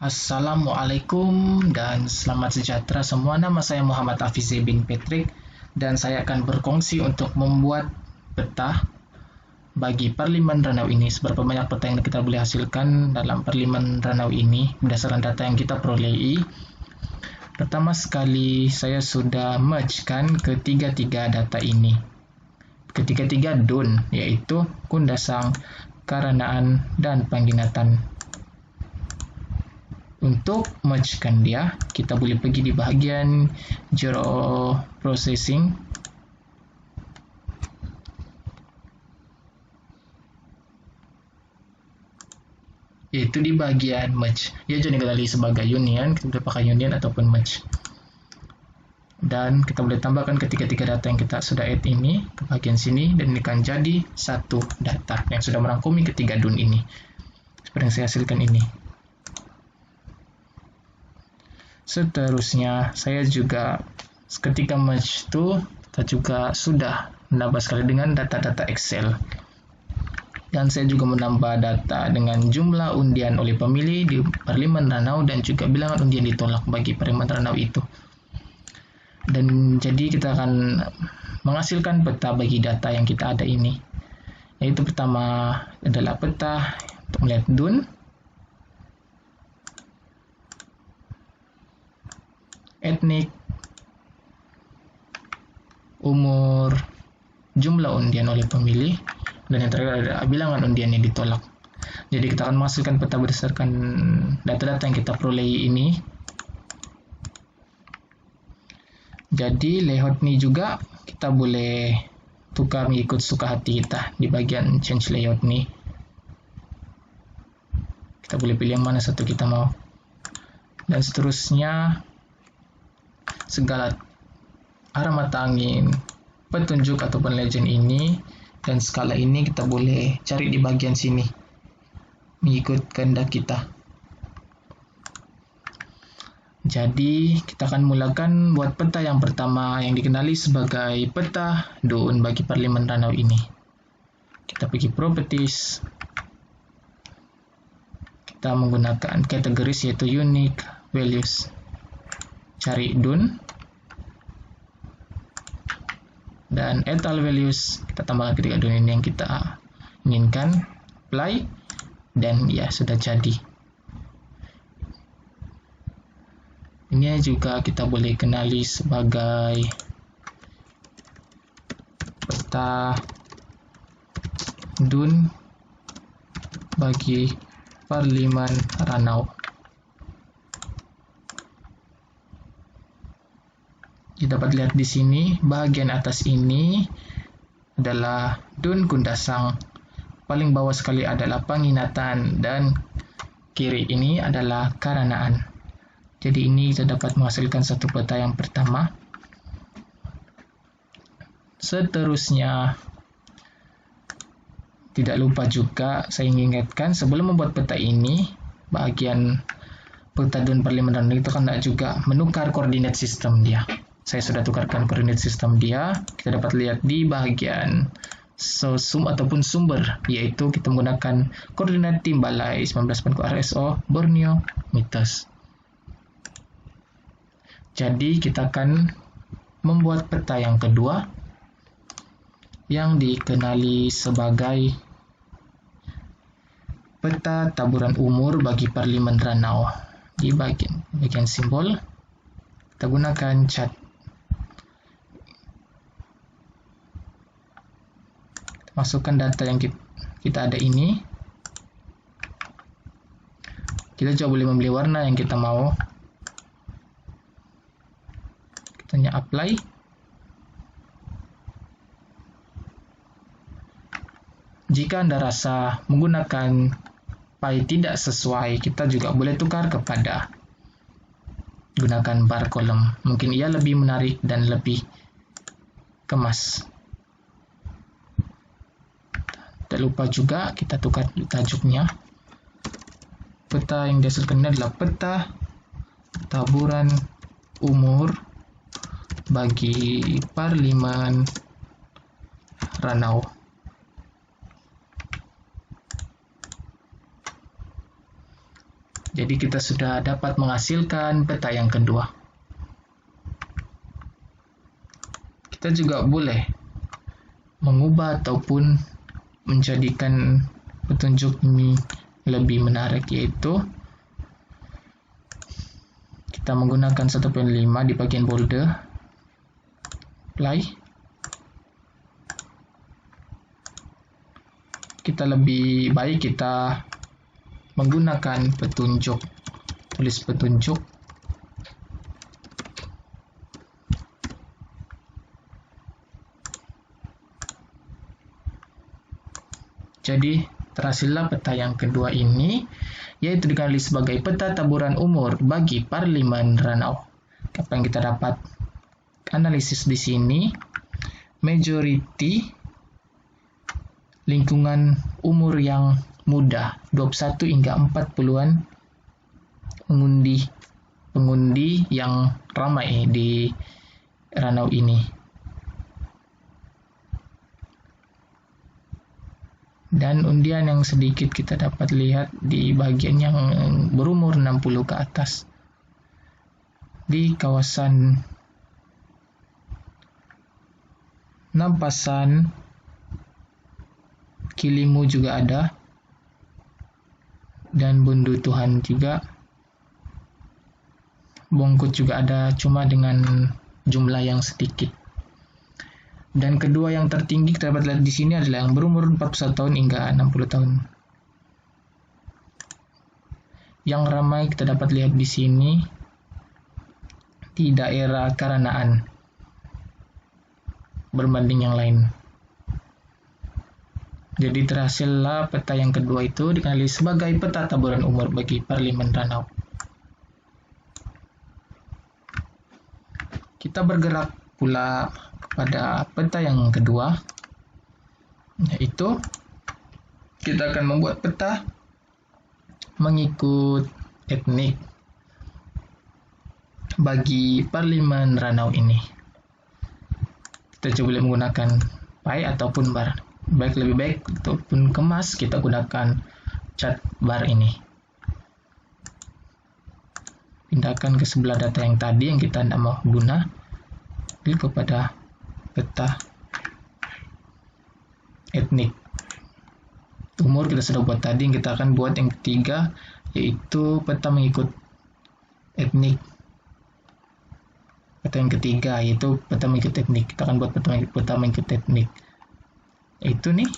Assalamualaikum dan selamat sejahtera semua. Nama saya Muhammad Afizi bin Patrick dan saya akan berkongsi untuk membuat peta bagi Parlimen Ranau ini. Seberapa banyak peta yang kita boleh hasilkan dalam Parlimen Ranau ini berdasarkan data yang kita perolehi. Pertama sekali saya sudah merge-kan ketiga-tiga data ini. Ketiga-tiga DUN, yaitu Kundasang, Karanaan, dan Pangginatan. Untuk merge-kan dia, kita boleh pergi di bahagian Zero Processing. Yaitu di bahagian merge. Dia juga dikenali sebagai union, kita boleh pakai union ataupun merge. Dan kita boleh tambahkan ketiga-tiga data yang kita sudah add ini ke bahagian sini, dan ini akan jadi satu data yang sudah merangkumi ketiga DUN ini. Seperti yang saya hasilkan ini. Seterusnya, saya juga ketika merge itu, kita juga sudah menambah sekali dengan data-data Excel. Dan saya juga menambah data dengan jumlah undian oleh pemilih di Parlimen Ranau dan juga bilangan undian ditolak bagi Parlimen Ranau itu. Dan jadi kita akan menghasilkan peta bagi data yang kita ada ini. Yaitu pertama adalah peta untuk melihat DUN, etnik, umur, jumlah undian oleh pemilih, dan yang terakhir adalah bilangan undian yang ditolak. Jadi kita akan menghasilkan peta berdasarkan data-data yang kita perolehi ini. Jadi layout ini juga kita boleh tukar mengikut suka hati kita di bagian change layout ini. Kita boleh pilih yang mana satu kita mau. Dan seterusnya, segala arah mata angin, petunjuk ataupun legend ini dan skala ini kita boleh cari di bagian sini mengikut kehendak kita. Jadi kita akan mulakan buat peta yang pertama yang dikenali sebagai peta DUN bagi Parlimen Ranau ini. Kita pergi properties, kita menggunakan kategoris yaitu unique values, cari DUN, dan add all values, kita tambahkan ketiga DUN ini yang kita inginkan, apply, dan ya sudah jadi. Ini juga kita boleh kenali sebagai peta DUN bagi Parlimen Ranau. Kita dapat lihat di sini, bahagian atas ini adalah DUN Kundasang, paling bawah sekali adalah Pangginatan, dan kiri ini adalah Karanaan. Jadi ini kita dapat menghasilkan satu peta yang pertama. Seterusnya, tidak lupa juga saya ingin ingatkan sebelum membuat peta ini, bahagian peta DUN Parlimen Ranau itu kan juga menukar koordinat sistem dia. Saya sudah tukarkan koordinat sistem dia. Kita dapat lihat di bahagian ataupun sumber, yaitu kita menggunakan koordinat tim balai 19 RSO Borneo Mitos. Jadi kita akan membuat peta yang kedua yang dikenali sebagai peta taburan umur bagi Parlimen Ranau. Di bagian simbol kita gunakan cat. Masukkan data yang kita ada ini. Kita coba boleh memilih warna yang kita mau. Tanya apply. Jika Anda rasa menggunakan pie tidak sesuai, kita juga boleh tukar kepada gunakan bar kolom. Mungkin ia lebih menarik dan lebih kemas. Tak lupa juga kita tukar tajuknya. Peta yang dihasilkan ini adalah peta taburan umur bagi Parlimen Ranau. Jadi kita sudah dapat menghasilkan peta yang kedua. Kita juga boleh mengubah ataupun menjadikan petunjuk ini lebih menarik, yaitu kita menggunakan 1.5 di bagian border, apply. Kita lebih baik kita menggunakan petunjuk, tulis petunjuk. Jadi terhasillah peta yang kedua ini, yaitu dikenali sebagai peta taburan umur bagi Parlemen Ranau. Apa yang kita dapat analisis di sini, majority lingkungan umur yang muda 21 hingga 40-an pengundi yang ramai di Ranau ini. Dan undian yang sedikit kita dapat lihat di bagian yang berumur 60 ke atas. Di kawasan Nampasan, Kilimu juga ada, dan Bundu Tuhan juga, Bongkut juga ada, cuma dengan jumlah yang sedikit. Dan kedua yang tertinggi kita dapat lihat di sini adalah yang berumur 41 tahun hingga 60 tahun. Yang ramai kita dapat lihat di sini di daerah Karanaan berbanding yang lain. Jadi terhasillah peta yang kedua itu dikenali sebagai peta taburan umur bagi Parlemen Ranau. Kita bergerak pula pada peta yang kedua, yaitu kita akan membuat peta mengikut etnik bagi Parlemen Ranau ini. Kita coba menggunakan pie ataupun bar. Lebih baik ataupun kemas, kita gunakan cat bar ini. Pindahkan ke sebelah data yang tadi yang kita tidak mau guna. Klik kepada peta etnik. Umur kita sudah buat tadi, kita akan buat yang ketiga, yaitu peta mengikut etnik. Peta yang ketiga yaitu peta mengikut etnik. Kita akan buat peta mengikut etnik. Itu nih.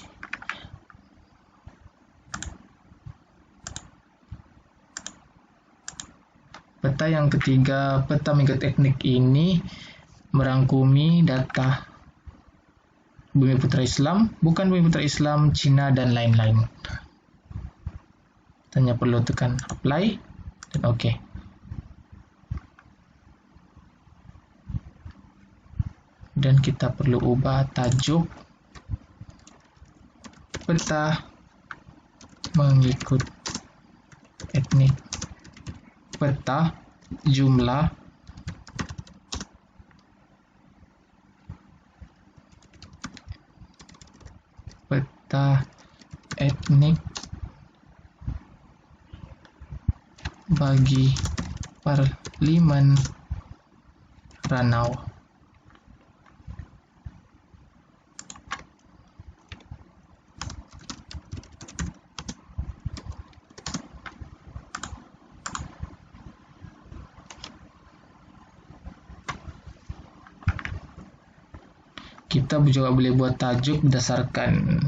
Peta yang ketiga, peta mengikut etnik ini merangkumi data Bumiputra Islam, bukan Bumiputra Islam, Cina, dan lain-lain. Hanya perlu tekan apply dan OK. Dan kita perlu ubah tajuk peta mengikut etnik, peta jumlah peta etnik bagi Parlemen Ranau. Kita juga boleh buat tajuk berdasarkan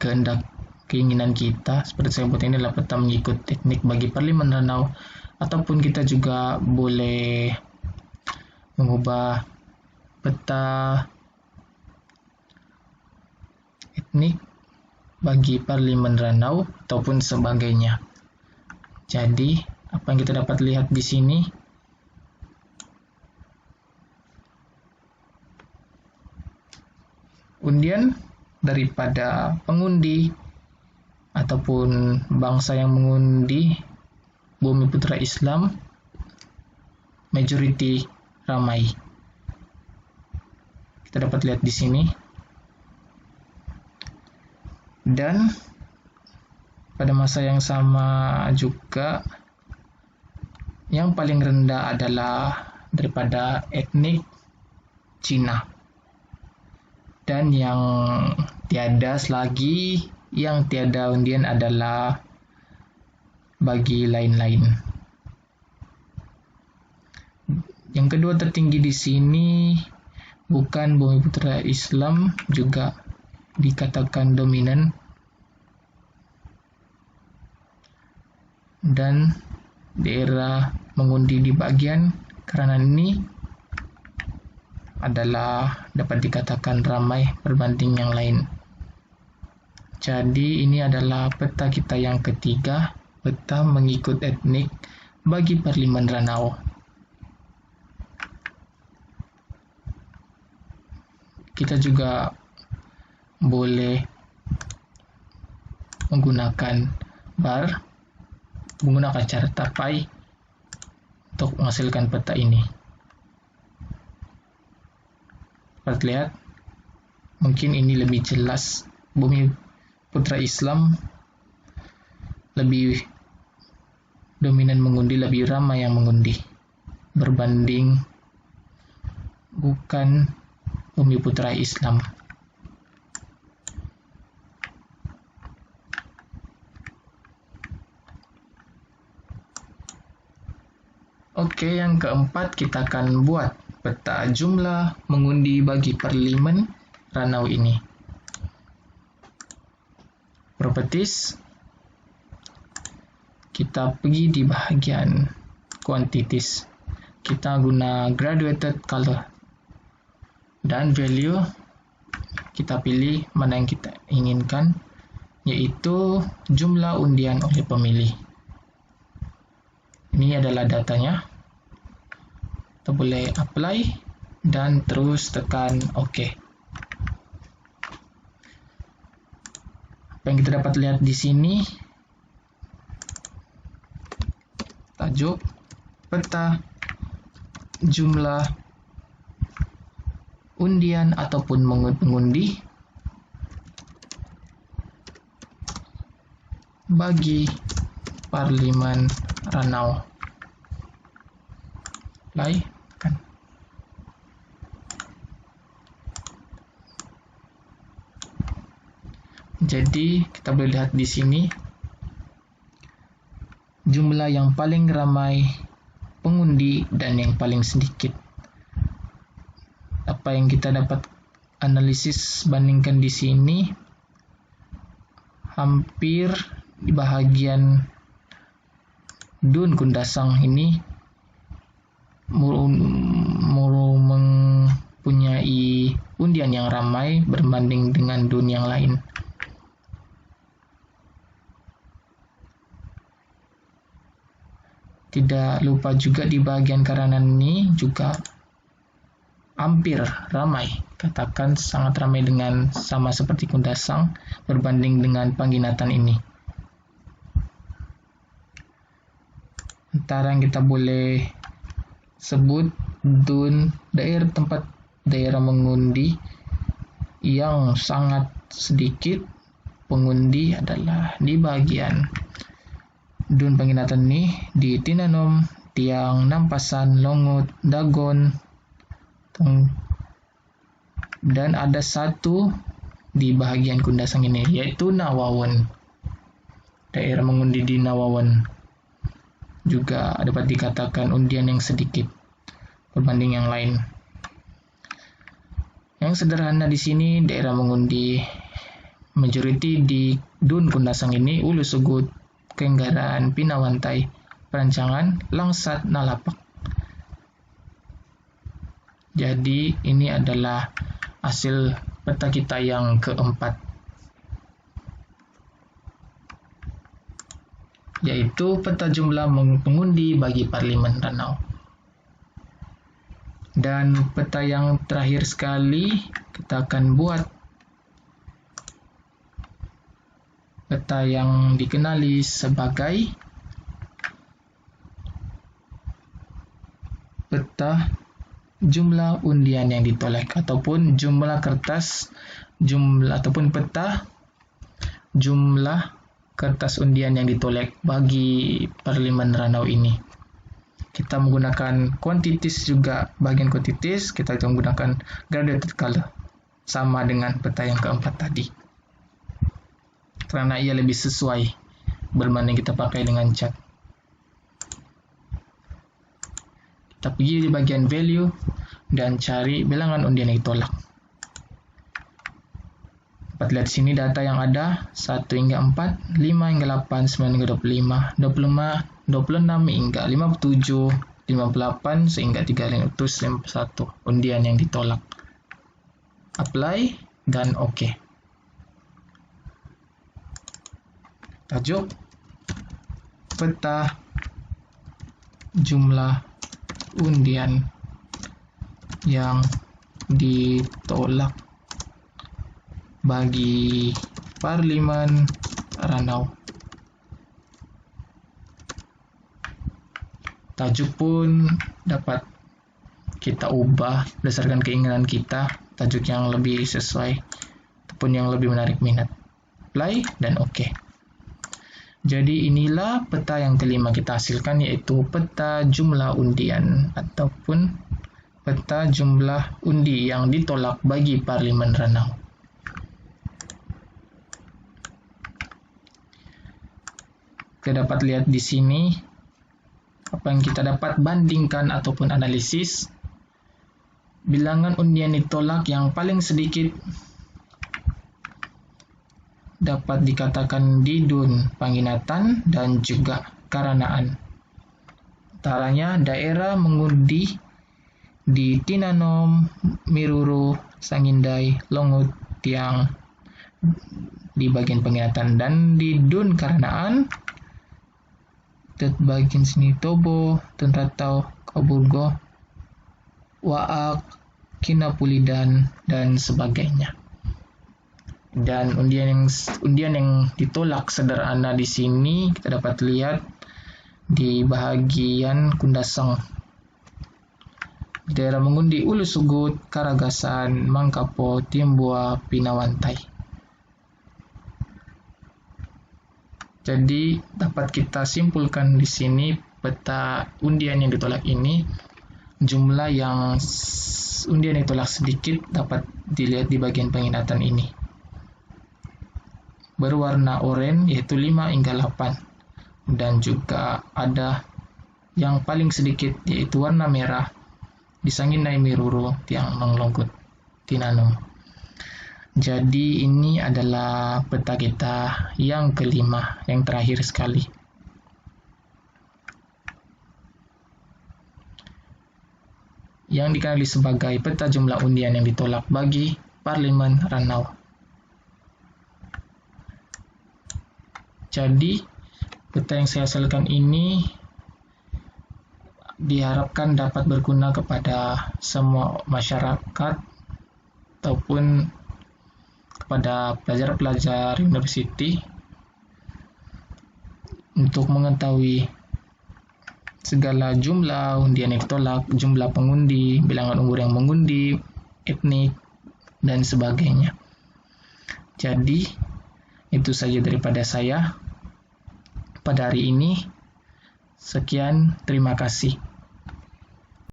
kehendak keinginan kita. Seperti saya buat ini adalah peta mengikut teknik bagi Parlemen Ranau, ataupun kita juga boleh mengubah peta etnik bagi Parlemen Ranau ataupun sebagainya. Jadi apa yang kita dapat lihat di sini, undian daripada pengundi ataupun bangsa yang mengundi Bumiputra Islam, majority ramai. Kita dapat lihat di sini. Dan pada masa yang sama juga Yang paling rendah adalah daripada etnik Cina. Dan yang tiada selagi, yang tiada undian adalah bagi lain-lain. Yang kedua tertinggi di sini bukan Bumiputra Islam, juga dikatakan dominan. Dan daerah mengundi di bagian kanan ini adalah dapat dikatakan ramai berbanding yang lain. Jadi ini adalah peta kita yang ketiga, peta mengikut etnik bagi Parlimen Ranau. Kita juga boleh menggunakan menggunakan cara tapai untuk menghasilkan peta ini. Dapat lihat, mungkin ini lebih jelas. Bumiputra Islam lebih dominan mengundi, lebih ramai yang mengundi berbanding bukan Bumiputra Islam. Oke, yang keempat kita akan buat peta jumlah mengundi bagi Parlimen Ranau ini. Properties, kita pergi di bahagian quantities, kita guna graduated color, dan value kita pilih mana yang kita inginkan, yaitu jumlah undian oleh pemilih. Ini adalah datanya. Kita boleh apply dan terus tekan OK. Apa yang kita dapat lihat di sini, tajuk peta jumlah undian ataupun mengundi bagi Parlimen Ranau. Play, kan. Jadi kita boleh lihat di sini jumlah yang paling ramai pengundi dan yang paling sedikit. Apa yang kita dapat analisis bandingkan di sini, hampir di bahagian Dun Kundasang ini mempunyai undian yang ramai berbanding dengan Dun yang lain. Tidak lupa juga di bagian kanan ini juga hampir ramai, katakan sangat ramai dengan sama seperti Kundasang berbanding dengan Pangginatan ini. Antara yang kita boleh sebut Dun, daerah mengundi yang sangat sedikit pengundi adalah di bagian Dun Pangginatan ini, di Tinanom, Tiang, Nampasan, Longut, Dagon, dan ada satu di bahagian Kundasang ini, yaitu Nawawan. Daerah mengundi di Nawawan juga dapat dikatakan undian yang sedikit berbanding yang lain. Yang sederhana di sini, daerah mengundi majority di Dun Kundasang ini Ulu Sugut, Kenggaraan, Pinawantai, Perancangan, Langsat, Nalapak. Jadi ini adalah hasil peta kita yang keempat, yaitu peta jumlah pengundi bagi Parlimen Ranau. Dan peta yang terakhir sekali, kita akan buat peta yang dikenali sebagai peta jumlah undian yang ditolak, ataupun jumlah kertas, ataupun peta jumlah kertas undian yang ditolak bagi Parlimen Ranau ini. kita menggunakan quantities juga, bagian quantities kita menggunakan graded color, sama dengan peta yang keempat tadi, karena ia lebih sesuai berbanding kita pakai dengan chart. Kita pergi di bagian value dan cari bilangan undian yang ditolak. Dapat lihat sini data yang ada 1 hingga 4, 5 hingga 8, 9 hingga 25, 25, 26 hingga 57, 58 sehingga 351 undian yang ditolak. Apply dan OK. Tajuk peta jumlah undian yang ditolak bagi Parlimen Ranau. Tajuk pun dapat kita ubah berdasarkan keinginan kita, tajuk yang lebih sesuai ataupun yang lebih menarik minat. Apply dan OK. Jadi inilah peta yang kelima kita hasilkan, yaitu peta jumlah undian ataupun peta jumlah undi yang ditolak bagi Parlimen Ranau. Kita dapat lihat di sini apa yang kita dapat bandingkan ataupun analisis. Bilangan undian ditolak yang paling sedikit dapat dikatakan di Dun Panginatan dan juga Karanaan. Antaranya daerah mengundi di Tinanom, Miruru, Sangindai, Longut, Tiang di bagian Panginatan, dan di Dun Karanaan bagian sini Tobo, Tenratau, Kaburgo, Waak, Kinapulidan dan sebagainya. Dan undian yang ditolak sederhana di sini kita dapat lihat di bagian Kundasang, daerah mengundi Ulu Sugut, Karagasan, Mangkapo, Timbua, Pinawantai. Jadi dapat kita simpulkan di sini peta undian yang ditolak ini, jumlah yang undian yang ditolak sedikit dapat dilihat di bagian penginatan ini. Berwarna oranye yaitu 5 hingga 8, dan juga ada yang paling sedikit yaitu warna merah di Sangindai, Miruru, Tiang, Longut, Tinanom. Jadi ini adalah peta kita yang kelima, yang terakhir sekali. Yang dikenali sebagai peta jumlah undian yang ditolak bagi Parlimen Ranau. Jadi peta yang saya hasilkan ini diharapkan dapat berguna kepada semua masyarakat ataupun kepada pelajar-pelajar university untuk mengetahui segala jumlah undian yang ditolak, jumlah pengundi, bilangan umur yang mengundi, etnik, dan sebagainya. Jadi itu saja daripada saya pada hari ini. Sekian, terima kasih.